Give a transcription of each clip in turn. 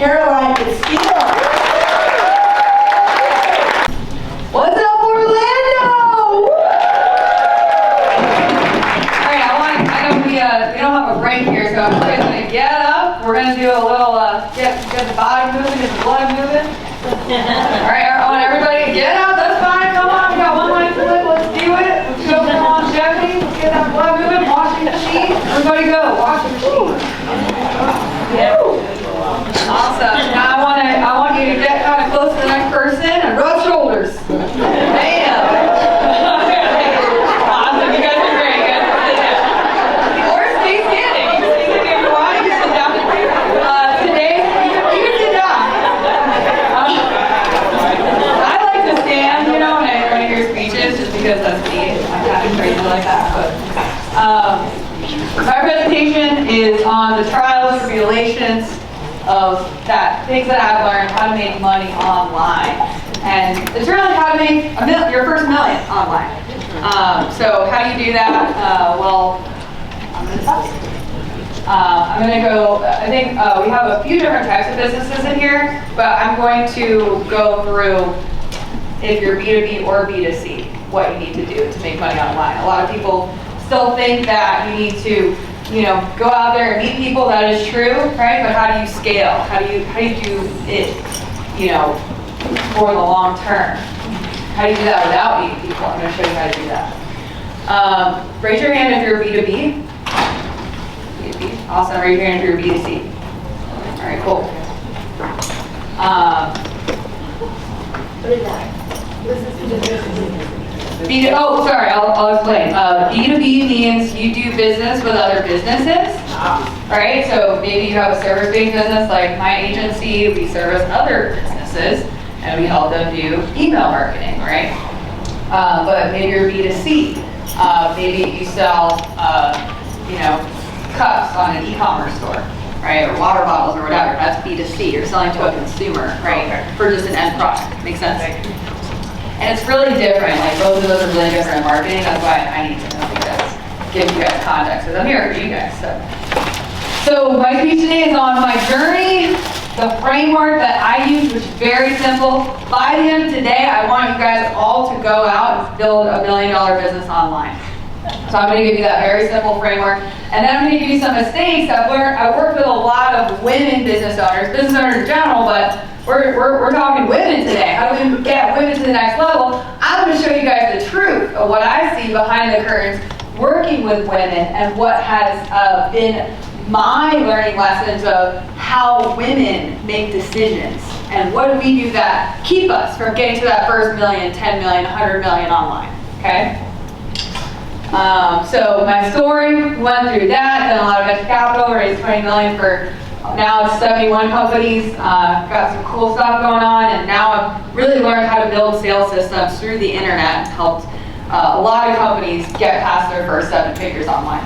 Castille. What's up, Orlando? Alright, I know we don't have a break here, so everybody's gonna get up. We're gonna do a little, get the body moving, get the blood moving. Alright, I want everybody to get up, that's fine, come on, we got one line to live, let's do it. Let's go for longevity, let's get that blood moving, washing machine. Everybody go, washing machine. Yeah. Awesome. Now I want you to get kind of close to the next person and rub shoulders. Bam. Awesome. You guys are great. You guys are good. Or stay standing. You can stay standing if you want. You can sit down. Today, you can sit down. I like to stand, when I hear speeches, just because that's me. I'm kind of crazy like that. But my presentation is on the trials and tribulations of things that I've learned, how to make money online. And it's really how to make your first million online. So how do you do that? Well, I'm going to tell you. I'm going to go, I think we have a few different types of businesses in here, but I'm going to go through, if you're B2B or B2C, what you need to do to make money online. A lot of people still think that you need to go out there and meet people. That is true, right? But how do you scale? How do you do it, for the long term? How do you do that without meeting people? I'm going to show you how to do that. Raise your hand if you're B2B. B2B. Awesome. Raise your hand if you're B2C. All right, cool. What is that? Oh, sorry, I'll explain. B2B means you do business with other businesses, right? So maybe you have a service-based business like my agency, we service other businesses, and we help them do email marketing, right? But maybe you're B2C. Maybe you sell, cups on an e-commerce store, right? Or water bottles or whatever. That's B2C. You're selling to a consumer, right? For just an end product. Makes sense? And it's really different. Like both of those are really different in marketing. That's why I need to know you guys, give you guys context, because I'm here for you guys. So my speech today is on my journey, the framework that I use, which is very simple. By the end of today, I want you guys all to go out and build $1 million business online. So I'm going to give you that very simple framework, and then I'm going to give you some mistakes I've learned. I work with a lot of women business owners in general, but we're talking women today. How do we get women to the next level? I'm going to show you guys the truth of what I see behind the curtains working with women and what has been my learning lessons of how women make decisions and what do we do that keep us from getting to that first million, 10 million, 100 million online, okay? So my story, went through that, done a lot of venture capital, raised 20 million for now it's 71 companies, got some cool stuff going on, and now I've really learned how to build sales systems through the internet and helped a lot of companies get past their first 7 figures online.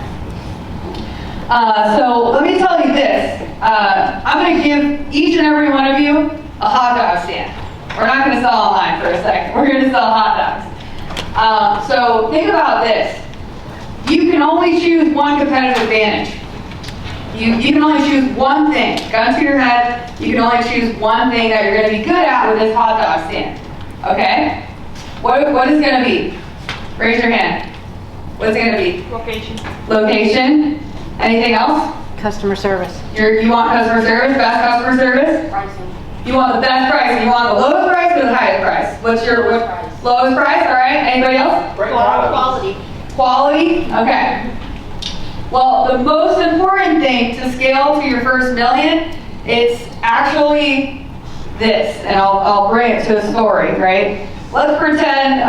So let me tell you this, I'm going to give each and every one of you a hot dog stand. We're not going to sell online for a second, we're going to sell hot dogs. So think about this, you can only choose one competitive advantage. You can only choose one thing. Gun to your head, you can only choose one thing that you're going to be good at with this hot dog stand. Okay? What is it going to be? Raise your hand. What's it going to be? Location. Location. Anything else? Customer service. You want customer service? Best customer service? Pricing. You want the best price. You want the lowest price or the highest price? What's your lowest price? All right. Anybody else? Quality. Quality? Okay. Well, the most important thing to scale to your first million, it's actually this, and I'll bring it to a story, right? Let's pretend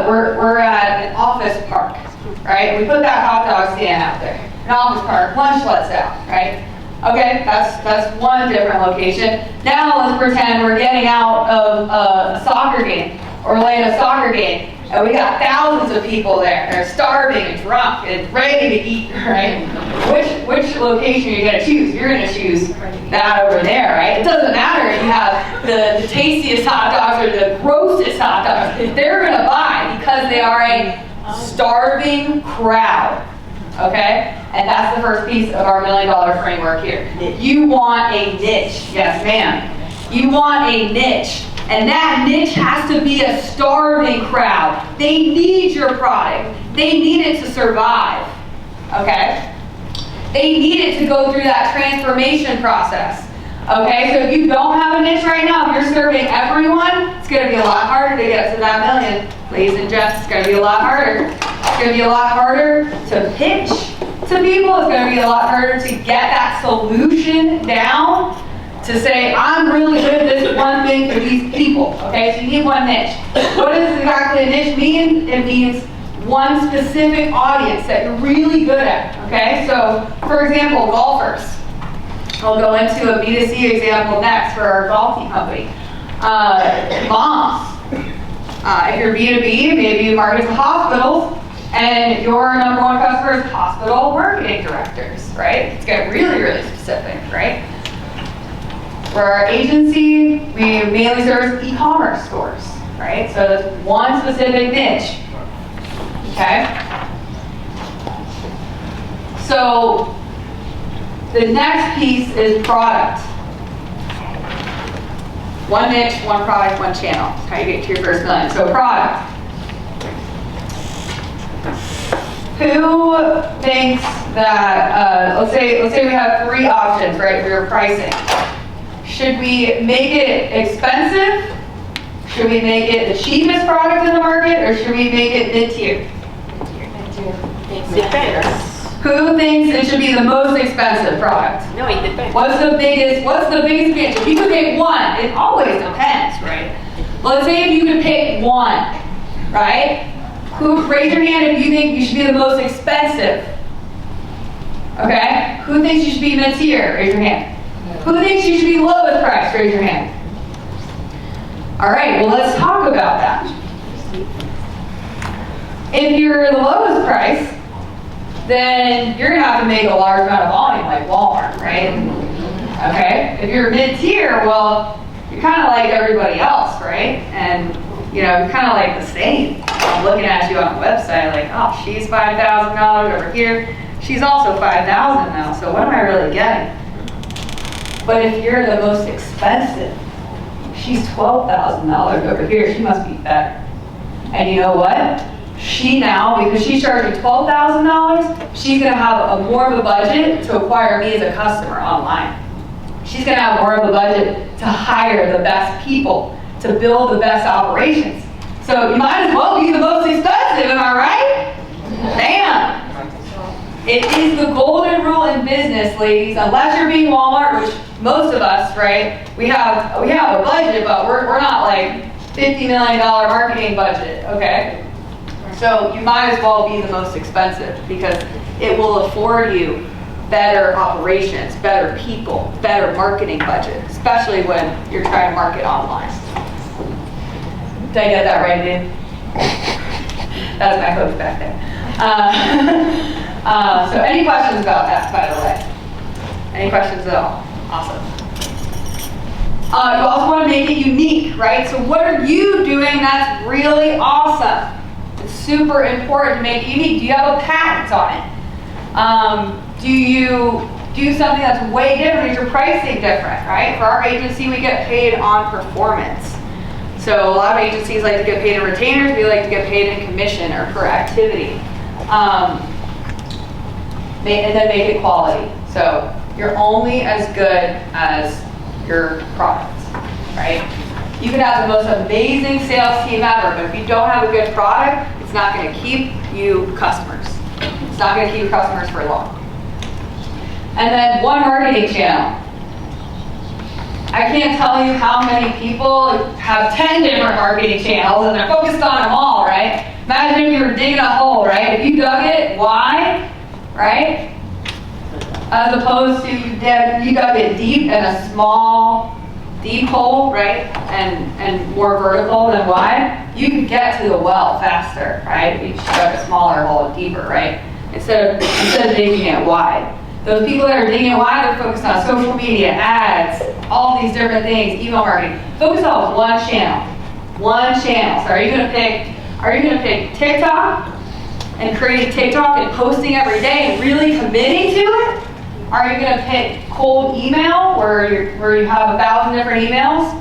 we're at an office park, right? We put that hot dog stand out there, an office park, lunch lets out, right? Okay, that's one different location. Now let's pretend we're getting out of a soccer game, Orlando soccer game. And we got thousands of people there. They're starving and drunk and ready to eat, right? Which location are you going to choose? You're going to choose that over there, right? It doesn't matter if you have the tastiest hot dogs or the grossest hot dogs. They're going to buy because they are a starving crowd. okay? And that's the first piece of our $1 million framework here. You want a niche, yes ma'am. You want a niche, and that niche has to be a starving crowd. They need your product. They need it to survive, okay? They need it to go through that transformation process. Okay, so if you don't have a niche right now, if you're serving everyone, it's going to be a lot harder to get to that million. Ladies and gents, it's going to be a lot harder. It's going to be a lot harder to pitch to people. It's going to be a lot harder to get that solution down, to say, I'm really good at this one thing for these people. Okay, so you need one niche. What does exactly a niche mean? It means one specific audience that you're really good at. Okay, so for example, golfers. I'll go into a B2C example next for our golf team company. Moms. If you're B2B, maybe you market to hospitals, and your number one customer is hospital marketing directors, right? Let's get really, really specific, right? For our agency, we mainly service e-commerce stores, right? So that's one specific niche, okay? So the next piece is product. One niche, one product, one channel. That's how you get to your first million. So product. Who thinks that, let's say we have 3 options, right, for your pricing. Should we make it expensive? Should we make it the cheapest product in the market? Or should we make it mid-tier? Depends. Who thinks it should be the most expensive product? No, it depends. What's the biggest pitch? If you could pick one, it always depends, right? Let's say if you could pick one, right? Raise your hand if you think you should be the most expensive. Okay? Who thinks you should be mid-tier? Raise your hand. Who thinks you should be lowest price? Raise your hand. All right, well let's talk about that. If you're the lowest price, then you're going to have to make a large amount of volume like Walmart, right? Okay? If you're mid-tier, well, you're kind of like everybody else, right? And, you're kind of like the same. I'm looking at you on the website like, oh, she's $5,000 over here. She's also $5,000 now, so what am I really getting? But if you're the most expensive, she's $12,000 over here. She must be better. And you know what? She now, because she's charging $12,000, she's going to have more of a budget to acquire me as a customer online. She's going to have more of a budget to hire the best people, to build the best operations. So you might as well be the most expensive, am I right? Damn. It is the golden rule in business, ladies. Unless you're being Walmart, which most of us, right? We have a budget, but we're not like $50 million marketing budget, okay? So you might as well be the most expensive because it will afford you better operations, better people, better marketing budget, especially when you're trying to market online. Did I get that right, dude? That was my coach back there. So any questions about that, by the way? Any questions at all? Awesome. You also want to make it unique, right? So what are you doing that's really awesome? It's super important to make it unique. Do you have a patent on it? Do you do something that's way different? Is your pricing different, right? For our agency, we get paid on performance. So a lot of agencies like to get paid in retainers. We like to get paid in commission or per activity. And then make it quality. So you're only as good as your product, right? You can have the most amazing sales team ever, but if you don't have a good product, it's not going to keep you customers. It's not going to keep customers for long. And then one marketing channel. I can't tell you how many people have 10 different marketing channels and they're focused on them all, right? Imagine if you were digging a hole, right? If you dug it wide, right? As opposed to you dug it deep in a small, deep hole, right? And more vertical than wide, you could get to the well faster, right? If you dug a smaller hole and deeper, right? Instead of digging it wide. Those people that are digging it wide, they're focused on social media, ads, all these different things, email marketing. Focus on one channel. One channel. So are you gonna pick TikTok? and creating TikTok and posting every day and really committing to it? Are you going to pick cold email where you have 1,000 different emails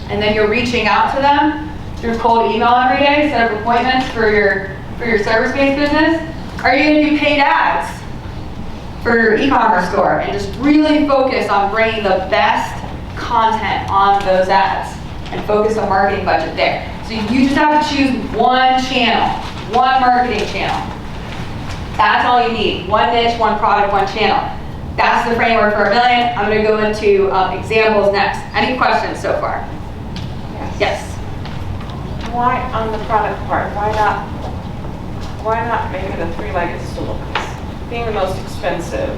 and then you're reaching out to them through cold email every day, set up appointments for your service-based business? Are you going to do paid ads for your e-commerce store and just really focus on bringing the best content on those ads and focus on marketing budget there? So you just have to choose one channel, one marketing channel. That's all you need. One niche, one product, one channel. That's the framework for $1 million. I'm going to go into examples next. Any questions so far? Yes. Why, on the product part, why not make it a three-legged stool? Because being the most expensive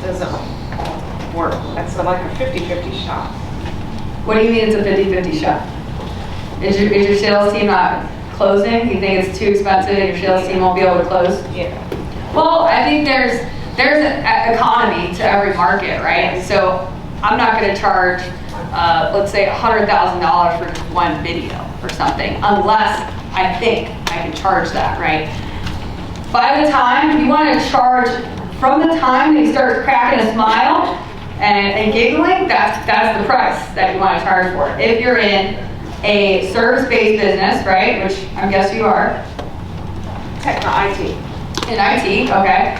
doesn't work. It's like a 50-50 shot. What do you mean it's a 50-50 shot? Is your sales team not closing? You think it's too expensive and your sales team won't be able to close? Yeah. Well, I think there's an economy to every market, right? So I'm not going to charge, let's say, $100,000 for just one video or something, unless I think I can charge that, right? By the time you want to charge, from the time that he starts cracking a smile and giggling, that's the price that you want to charge for. If you're in a service-based business, right, which I guess you are. IT. In IT, okay.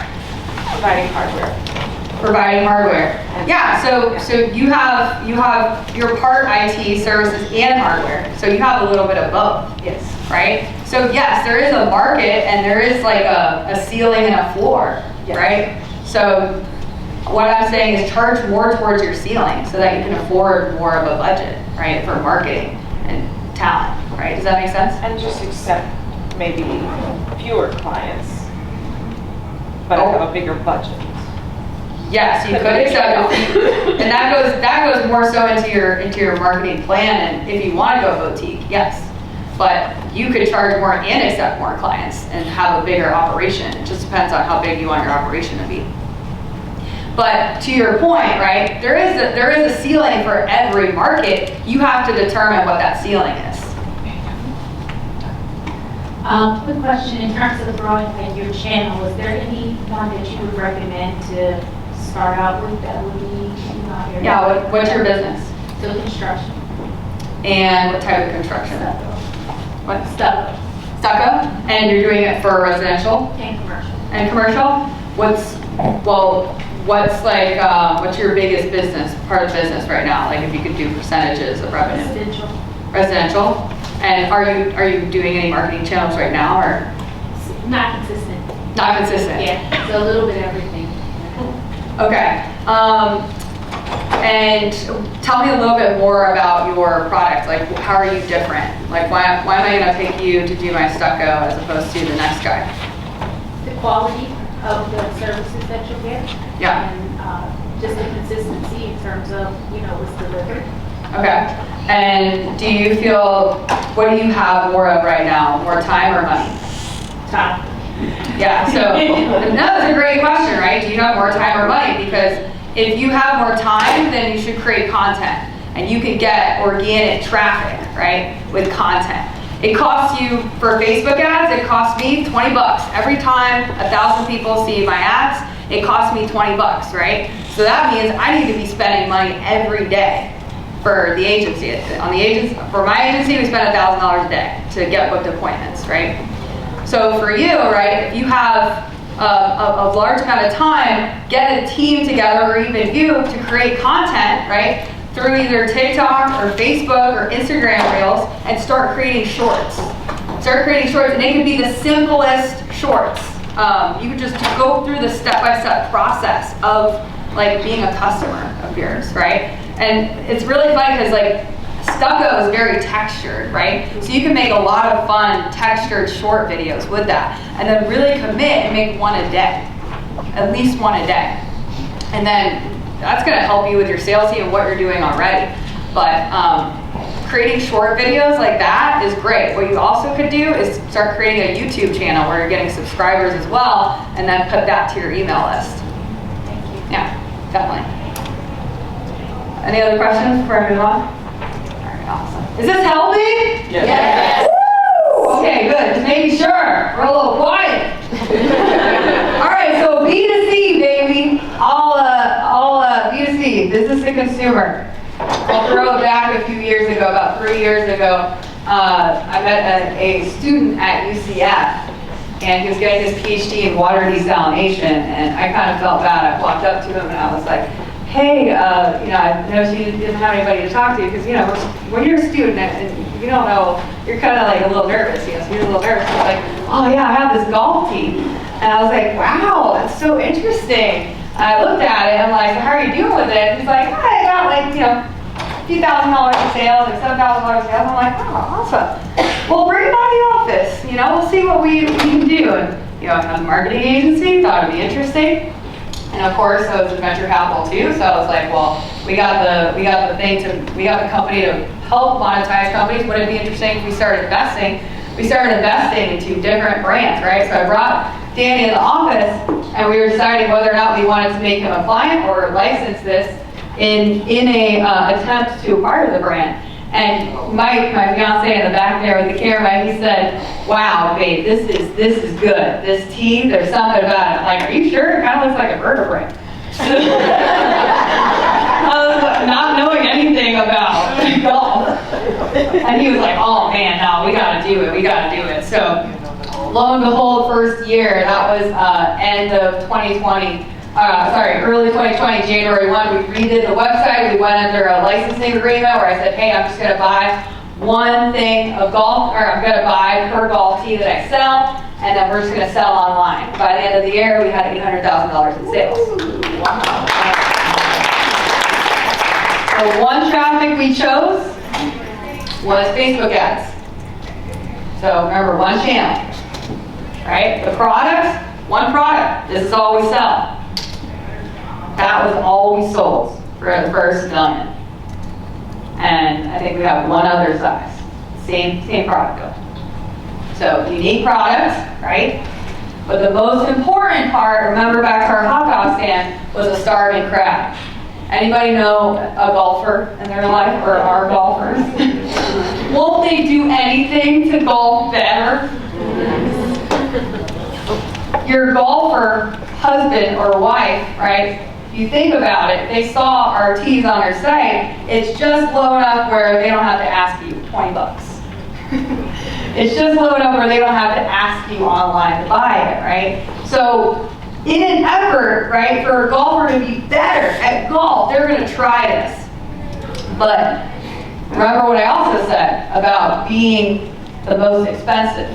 Providing hardware. Providing hardware. Yeah, so you have your part IT services and hardware. So you have a little bit of both. Yes. Right? So yes, there is a market and there is like a ceiling and a floor, Yes. right? So what I'm saying is charge more towards your ceiling so that you can afford more of a budget, right, for marketing and talent, right? Does that make sense? And just accept maybe fewer clients, but have a bigger budget. Yes, you could accept it. And that goes more so into your marketing plan, and if you want to go boutique, yes. But you could charge more and accept more clients and have a bigger operation. It just depends on how big you want your operation to be. But to your point, right, there is a ceiling for every market. You have to determine what that ceiling is. Quick question, in terms of growing in your channel, is there any one that you would recommend to start out with that would be area? Yeah, what's your business? So construction. And what type of construction? What? Stucco. Stucco? And you're doing it for residential? And commercial. And commercial? What's your biggest business, part of business right now? Like if you could do percentages of revenue? Residential. Residential? And are you doing any marketing channels right now or? Not consistent. Not consistent? Yeah, so a little bit of everything. Okay. And tell me a little bit more about your product. Like, how are you different? Like, why am I going to pick you to do my stucco as opposed to the next guy? The quality of the services that you'll get. Yeah. And just the consistency in terms of, what's delivered. Okay. And do you feel, what do you have more of right now? More time or money? Time. Yeah, so, no, that's a great question, right? Do you have more time or money? Because if you have more time, then you should create content. And you can get organic traffic, right, with content. It costs you, for Facebook ads, it costs me 20 bucks. Every time 1,000 people see my ads, it costs me 20 bucks, right? So that means I need to be spending money every day for the agency. For my agency, we spend $1,000 a day to get booked appointments, right? So for you, right, if you have a large amount of time, get a team together or even you to create content, right, through either TikTok or Facebook or Instagram Reels and start creating shorts. Start creating shorts, and it can be the simplest shorts. You can just go through the step-by-step process of like being a customer of yours, right? And it's really funny because like stucco is very textured, right? So you can make a lot of fun textured short videos with that, and then really commit and make one a day, at least one a day. And then that's gonna help you with your sales team and what you're doing already. But creating short videos like that is great. What you also could do is start creating a YouTube channel where you're getting subscribers as well, and then put that to your email list. Thank you. Yeah, definitely. Any other questions before I move on? All right, awesome. Is this helping? Yes. Woo! Okay, good. Just making sure. We're a little quiet to consumer. I'll throw it back a few years ago, about 3 years ago. I met a student at UCF, and he was getting his PhD in water desalination, and I kind of felt bad. I walked up to him and I was like, hey, I know she didn't have anybody to talk to, because, when you're a student and you don't know, you're kind of like a little nervous, so you're a little nervous. He's like, oh yeah, I have this golf team. And I was like, wow, that's so interesting. And I looked at it and I'm like, how are you doing with it? And he's like, I got like, a few $1,000 in sales, like $7,000 in sales. I'm like, oh, awesome. Well, bring it on the office. We'll see what we can do. And, I have a marketing agency, thought it'd be interesting. And of course, I was in venture capital too, so I was like, well, we got the company to help monetize companies. Would it be interesting if we started investing? We started investing into different brands, right? So I brought Danny in the office, and we were deciding whether or not we wanted to make him a client or license this in a attempt to acquire the brand. And Mike, my fiance in the back there with the camera, he said, wow, babe, this is good. This tea, there's something about it. I'm like, are you sure? It kind of looks like a burger brand. I was like, not knowing anything about golf. And he was like, oh man, no, we gotta do it. So lo and behold, first year, that was end of 2020. Early 2020, January 1, we redid the website. We went under a licensing agreement where I said, hey, I'm just going to buy one thing of golf, or I'm going to buy per golf tee that I sell, and then we're just going to sell online. By the end of the year, we had $800,000 in sales. Wow. So one traffic we chose was Facebook ads. So remember, one channel, right? The products, one product. This is all we sell. That was all we sold for the first $1 million. And I think we have one other size. Same product though. So unique products, right? But the most important part, remember back to our hot dog stand, was a starving crowd. Anybody know a golfer in their life, or are golfers? Won't they do anything to golf better? Your golfer husband or wife, right? If you think about it, they saw our tees on our site. It's just low enough where they don't have to ask you $20. It's just low enough where they don't have to ask you online to buy it, right? So in an effort, right, for a golfer to be better at golf, they're going to try this. But remember what I also said about being the most expensive.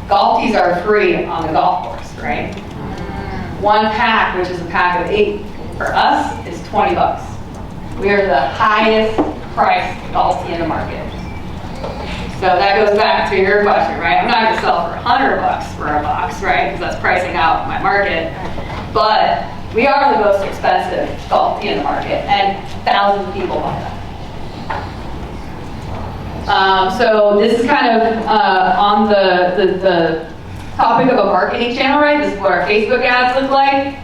Golf tees are free on the golf course, right? One pack, which is a pack of 8, for us is $20. We are the highest priced golf tee in the market. So that goes back to your question, right? I'm not going to sell for $100 for a box, right? Because that's pricing out my market. But we are the most expensive golf tee in the market, and thousands of people buy that. So this is kind of on the topic of a marketing channel, right? This is what our Facebook ads look like.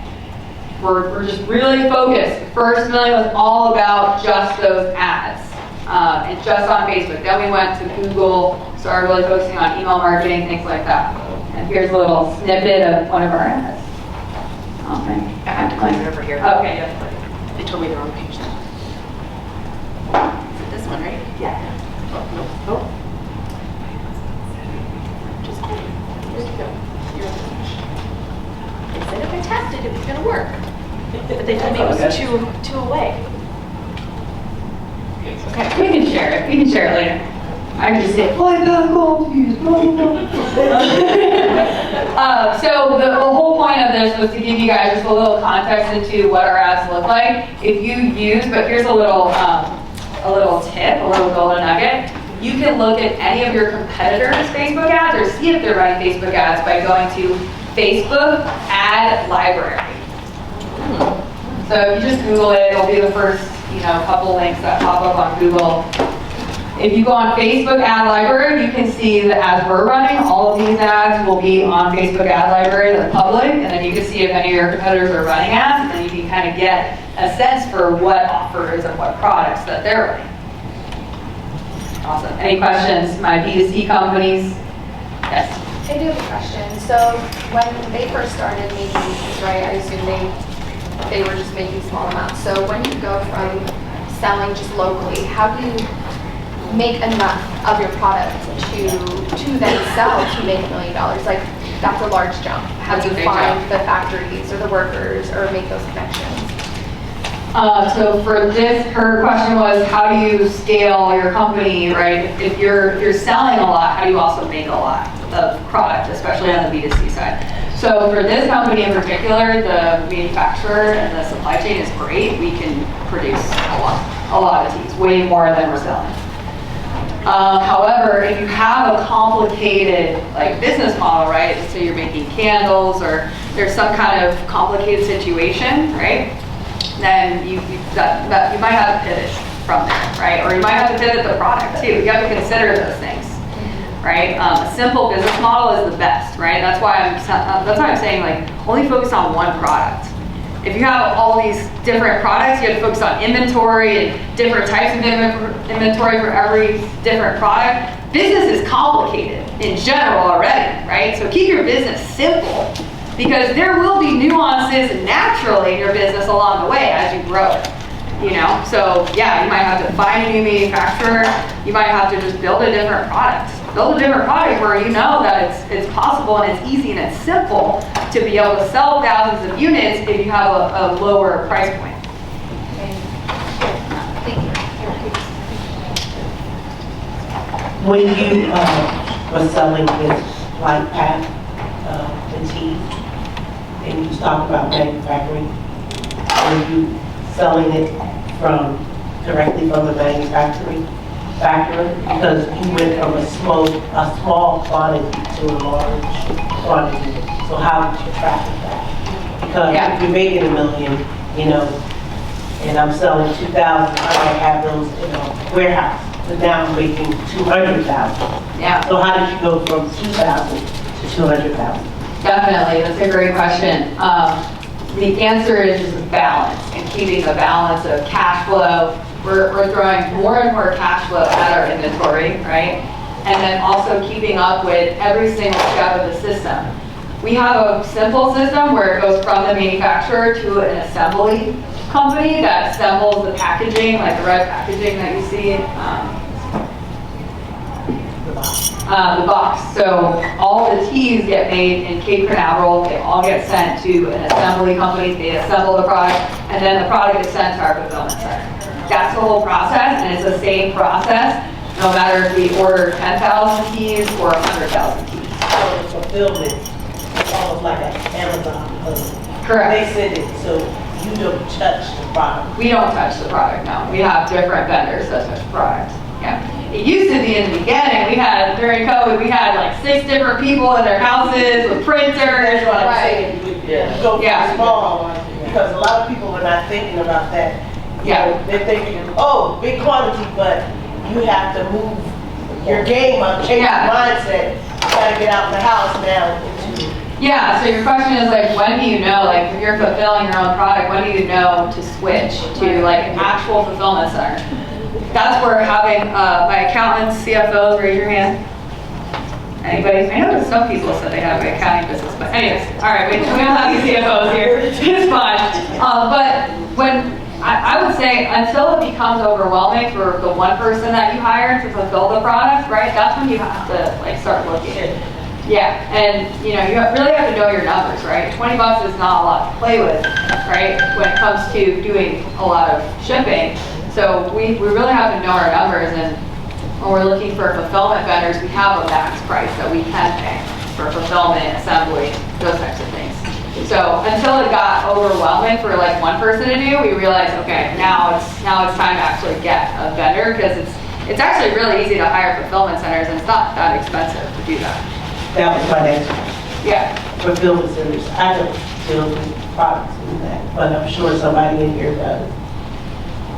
We're just really focused. The first $1 million was all about just those ads, and just on Facebook. Then we went to Google, started really focusing on email marketing, things like that. And here's a little snippet of one of our ads. Okay. I have to click it over here. Okay, yeah. They told me the wrong page. Is it this one, right? Yeah. Oh, no. Oh. Just there you go. They said if I tested, it was going to work. But they told me it was two away. Okay, we can share it. We can share it later. I can just say, oh, I got gold. So the whole point of this was to give you guys just a little context into what our ads look like. If you use, but here's a little tip, a little golden nugget. You can look at any of your competitors' Facebook ads or see if they're running Facebook ads by going to Facebook Ad Library. So if you just Google it, it'll be the first couple links that pop up on Google. If you go on Facebook Ad Library, you can see the ads we're running. All of these ads will be on Facebook Ad Library, the public, and then you can see if any of your competitors are running ads, and you can kind of get a sense for what offers and what products that they're running. Awesome. Any questions? My B2C companies? Yes. I do have a question. So when they first started making these, right, I assume they they were just making small amounts. So when you go from selling just locally, how do you make enough of your product to then sell to make $1 million? Like, that's a large jump. How do you find the factories or the workers or make those connections? So for this, her question was, how do you scale your company, right? If you're selling a lot, how do you also make a lot of product, especially on the B2C side? So for this company in particular, the manufacturer and the supply chain is great. We can produce a lot of teas, way more than we're selling. However, if you have a complicated like business model, right? So you're making candles, or there's some kind of complicated situation, right? Then you might have to pivot from there, right? Or you might have to pivot the product too. You have to consider those things, right? A simple business model is the best, right? That's why I'm saying like only focus on one product. If you have all these different products, you have to focus on inventory and different types of inventory for every different product. Business is complicated in general already, right? So keep your business simple, because there will be nuances naturally in your business along the way as you grow it, you know? So yeah, you might have to find a new manufacturer. You might have to just build a different product. Build a different product where you know that it's possible and it's easy and it's simple to be able to sell thousands of units if you have a lower price point. When you were selling this light pack, the tea, and you talked about manufacturing, were you selling it directly from the manufacturer? Because you went from a small quantity to a large quantity. So how did you traffic that? Because if you're making $1 million, you know, and I'm selling 2,000, I might have those in a warehouse. But now I'm making 200,000. Yeah. So how did you go from 2,000 to 200,000? Definitely, that's a great question. The answer is just balance and keeping the balance of cash flow. We're throwing more and more cash flow at our inventory, right? And then also keeping up with every single step of the system. We have a simple system where it goes from the manufacturer to an assembly company that assembles the packaging, like the red packaging that you see. The box. So all the teas get made in Cape Canaveral. They all get sent to an assembly company. They assemble the product, and then the product is sent to our fulfillment center. That's the whole process, and it's the same process no matter if we order 10,000 teas or 100,000 teas. So the fulfillment is almost like an Amazon hustle. Correct. They send it, so you don't touch the product. We don't touch the product, no. We have different vendors that touch the product. Yeah. It used to be in the beginning, during COVID, we had like 6 different people in their houses with printers. That's what I'm saying. You go Yeah. small, because a lot of people are not thinking about that. You know, they're thinking, oh, big quantity, but you have to move your game up, change your mindset. You gotta get out of the house now. Yeah, so your question is like, when do you know, like if you're fulfilling your own product, when do you know to switch to like an actual fulfillment center? That's where having my accountants, CFOs, raise your hand. Anybody? I know that some people said they have an accounting business, but anyways, all right, we don't have any CFOs here. It's fine. But when I would say until it becomes overwhelming for the one person that you hire to fulfill the product, right? That's when you have to like start looking. Yeah, and you know, you really have to know your numbers, right? 20 bucks is not a lot to play with, right? When it comes to doing a lot of shipping. So we really have to know our numbers, and when we're looking for fulfillment vendors, we have a max price that we can pay for fulfillment, assembly, those types of things. So until it got overwhelming for like one person to do, we realized, okay, now it's time to actually get a vendor, because it's actually really easy to hire fulfillment centers, and it's not that expensive to do that. That was my next one. Yeah. Fulfillment centers. I don't deal with products and that, but I'm sure somebody in here does.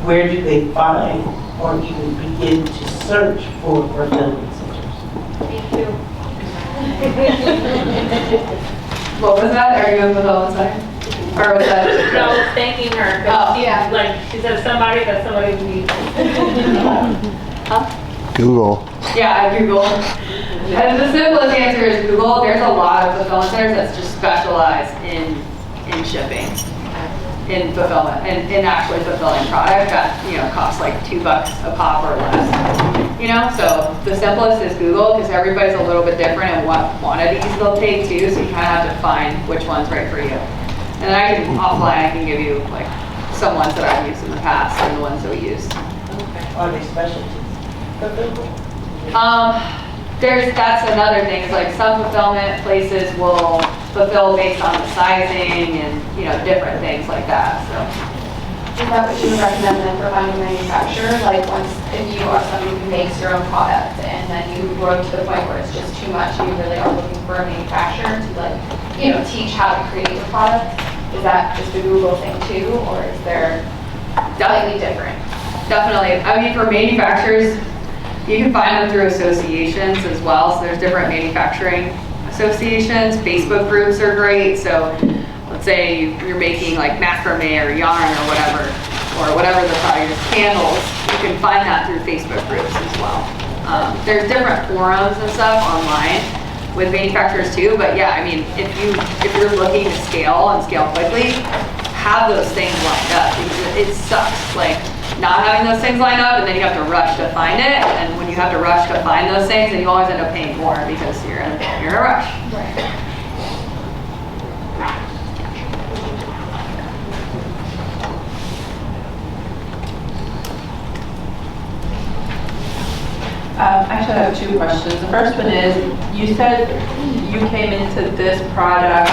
Where do they find or even begin to search for fulfillment centers? Thank you. What was that? Are you a fulfillment center? Or was that? No, I was thanking her. Oh, yeah. Like, she said somebody needs. Huh? Google. Yeah, I Google. And the simplest answer is Google. There's a lot of fulfillment centers that just specialize in shipping. in fulfillment, in actually fulfilling product that, costs like $2 a pop or less. So the simplest is Google, because everybody's a little bit different in what quantities they'll take too, so you kind of have to find which one's right for you. And then offline, I can give you like some ones that I've used in the past and the ones that we use. Are they specialties? That's another thing, is like some fulfillment places will fulfill based on the sizing and, different things like that, so. Is that what you would recommend then for finding a manufacturer? Like if you are somebody who makes your own product and then you grow to the point where it's just too much, you really are looking for a manufacturer to teach how to create your product? Is that just a Google thing too, or is there slightly different? Definitely. I mean, for manufacturers, you can find them through associations as well. So there's different manufacturing associations. Facebook groups are great. So let's say you're making like macrame or yarn or whatever the product is, candles, you can find that through Facebook groups as well. There's different forums and stuff online with manufacturers too, but yeah, I mean, if you're looking to scale and scale quickly, have those things lined up, because it sucks, like not having those things lined up and then you have to rush to find it, and when you have to rush to find those things, then you always end up paying more because you're in a rush. Right. Actually, I have two questions. The first one is, you said you came into this product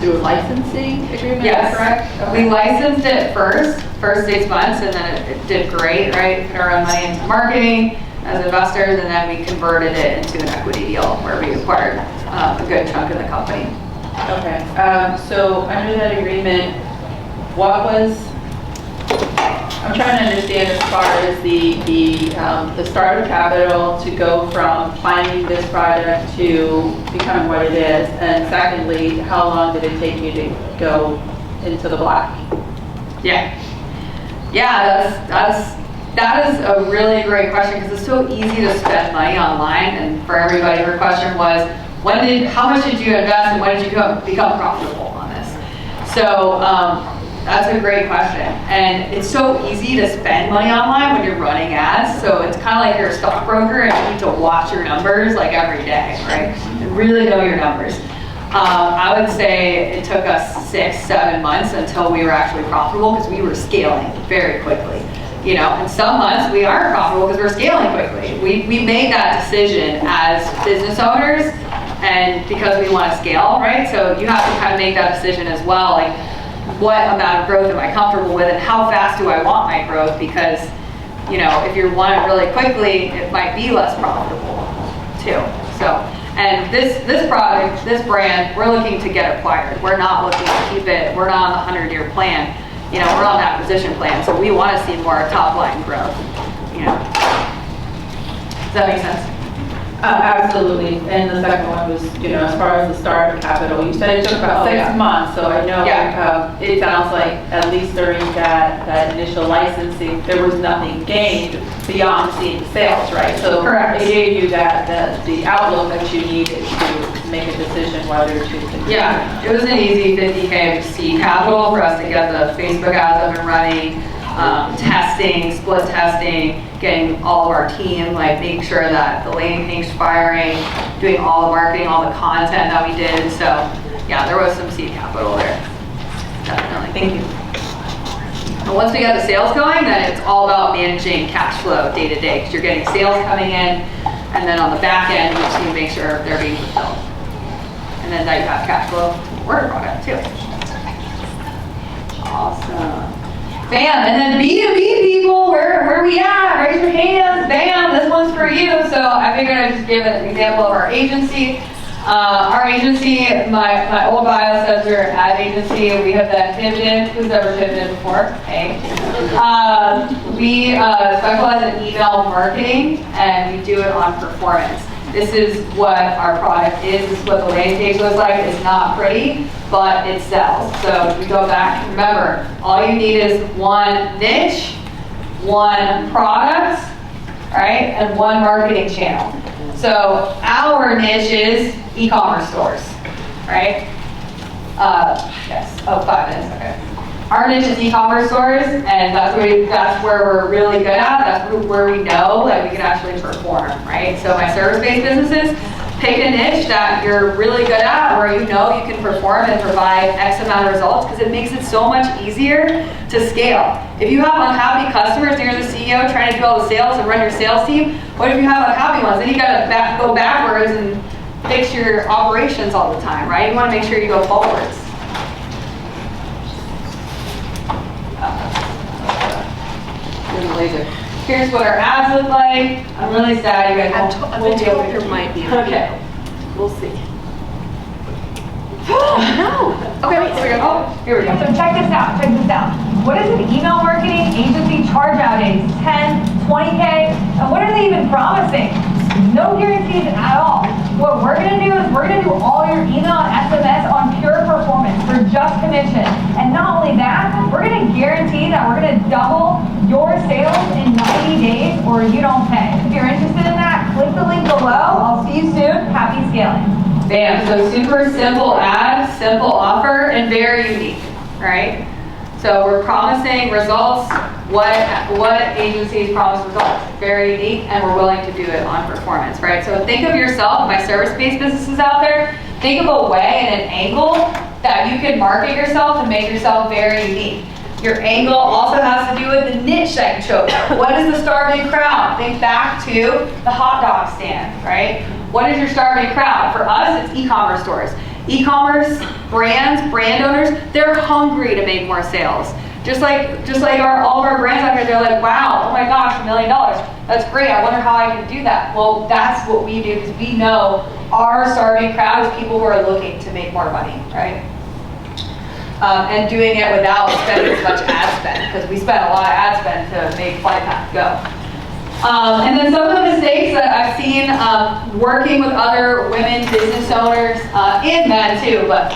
through a licensing agreement, Yes. correct? We licensed it first 6 months, and then it did great, right? Put our own money into marketing as investors, and then we converted it into an equity deal where we acquired a good chunk of the company. Okay. So under that agreement, I'm trying to understand as far as the start of capital to go from finding this product to becoming what it is, and secondly, how long did it take you to go into the black? Yeah, that is a really great question, because it's so easy to spend money online. And for everybody, her question was, how much did you invest and when did you become profitable on this? So that's a great question. And it's so easy to spend money online when you're running ads. So it's kind of like you're a stockbroker and you need to watch your numbers like every day, right? And really know your numbers. I would say it took us 6-7 months until we were actually profitable, because we were scaling very quickly. In some months we aren't profitable because we're scaling quickly. We made that decision as business owners, and because we want to scale, right? So you have to kind of make that decision as well, like what amount of growth am I comfortable with, and how fast do I want my growth? Because, if you want it really quickly, it might be less profitable too. So, and this product, this brand, we're looking to get acquired. We're not looking to keep it. We're not on the 100-year plan. We're on that acquisition plan. So we want to see more top line growth. Does that make sense? Absolutely. And the second one was, as far as the start of capital, you said it took about 6 months, so I know it sounds like at least during that initial licensing, there was nothing gained beyond seeing the sales, right? So correct. It gave you the outlook that you needed to make a decision whether to continue. Yeah, it was an easy $50K seed capital for us to get the Facebook ads up and running, testing, split testing, getting all of our team, like making sure that the landing page firing, doing all the marketing, all the content that we did. So yeah, there was some seed capital there. Definitely. Thank you. And once we got the sales going, then it's all about managing cash flow day to day, because you're getting sales coming in, and then on the back end, you just need to make sure they're being fulfilled. And then that you have cash flow order product too. Awesome. Bam, and then B2B people, where we at? Raise your hands. Bam, this one's for you. So I figured I'd just give an example of our agency. My old bio says we're an ad agency. We have then pivoted. Who's ever pivoted before? Hey. We specialize in email marketing, and we do it on performance. This is what our product is. This is what the landing page looks like. It's not pretty, but it sells. So if we go back, remember, all you need is one niche, one product, right, and one marketing channel. So our niche is e-commerce stores, right? Yes. Oh, 5 minutes. Okay. Our niche is e-commerce stores, and that's where we're really good at. That's where we know that we can actually perform, right? So my service-based businesses, pick a niche that you're really good at, where you know you can perform and provide X amount of results, because it makes it so much easier to scale. If you have unhappy customers and you're the CEO trying to do all the sales and run your sales team, what if you have unhappy ones? Then you gotta go backwards and fix your operations all the time, right? You wanna make sure you go forwards. Laser. Here's what our ads look like. I'm really sad you guys won't I've been be told able to. there might be a Okay, we'll see. No. Okay, wait, there we go. Oh, here we go. So check this out, What is an email marketing agency charge nowadays? 10, 20K? And what are they even promising? No guarantees at all. What we're gonna do is we're gonna do all your email and SMS on pure performance for just commission. And not only that, we're gonna guarantee that we're gonna double your sales in 90 days or you don't pay. If you're interested in that, click the link below. I'll see you soon. Happy scaling. Bam, so super simple ad, simple offer, and very unique, right? So we're promising results. What agencies promise results? Very unique, and we're willing to do it on performance, right? So think of yourself, my service-based businesses out there, think of a way and an angle that you can market yourself and make yourself very unique. Your angle also has to do with the niche that you chose. What is the starving crowd? Think back to the hot dog stand, right? What is your starving crowd? For us, it's e-commerce stores. E-commerce brands, brand owners, they're hungry to make more sales. Just like all of our brands out here, they're like, wow, oh my gosh, $1 million. That's great, I wonder how I can do that. Well, that's what we do, because we know our starving crowd is people who are looking to make more money, right? And doing it without spending as much ad spend, because we spend a lot of ad spend to make FlightPath go. And then some of the mistakes that I've seen working with other women business owners, and men too, but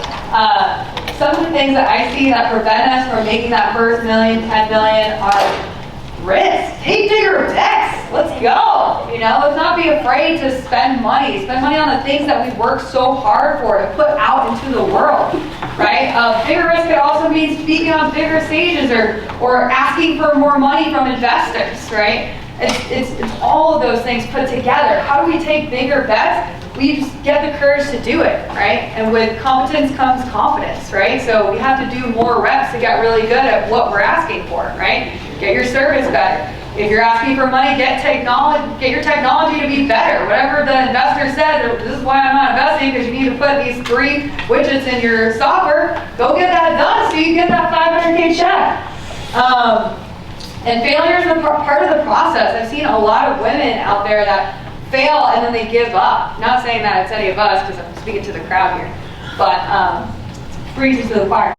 some of the things that I see that prevent us from making that first $1 million, $10 million are risk. Take bigger bets. Let's go. You know, let's not be afraid to spend money. Spend money on the things that we work so hard for to put out into the world, right? Bigger risk could also mean speaking on bigger stages or asking for more money from investors, right? It's all of those things put together. How do we take bigger bets? We just get the courage to do it, right? And with competence comes confidence, right? So we have to do more reps to get really good at what we're asking for, right? Get your service better. If you're asking for money, get your technology to be better. Whatever the investor said, this is why I'm not investing, because you need to put these 3 widgets in your software. Go get that done so you get that 500K check. And failure is a part of the process. I've seen a lot of women out there that fail and then they give up. Not saying that it's any of us, because I'm speaking to the crowd here, but preaching to the choir.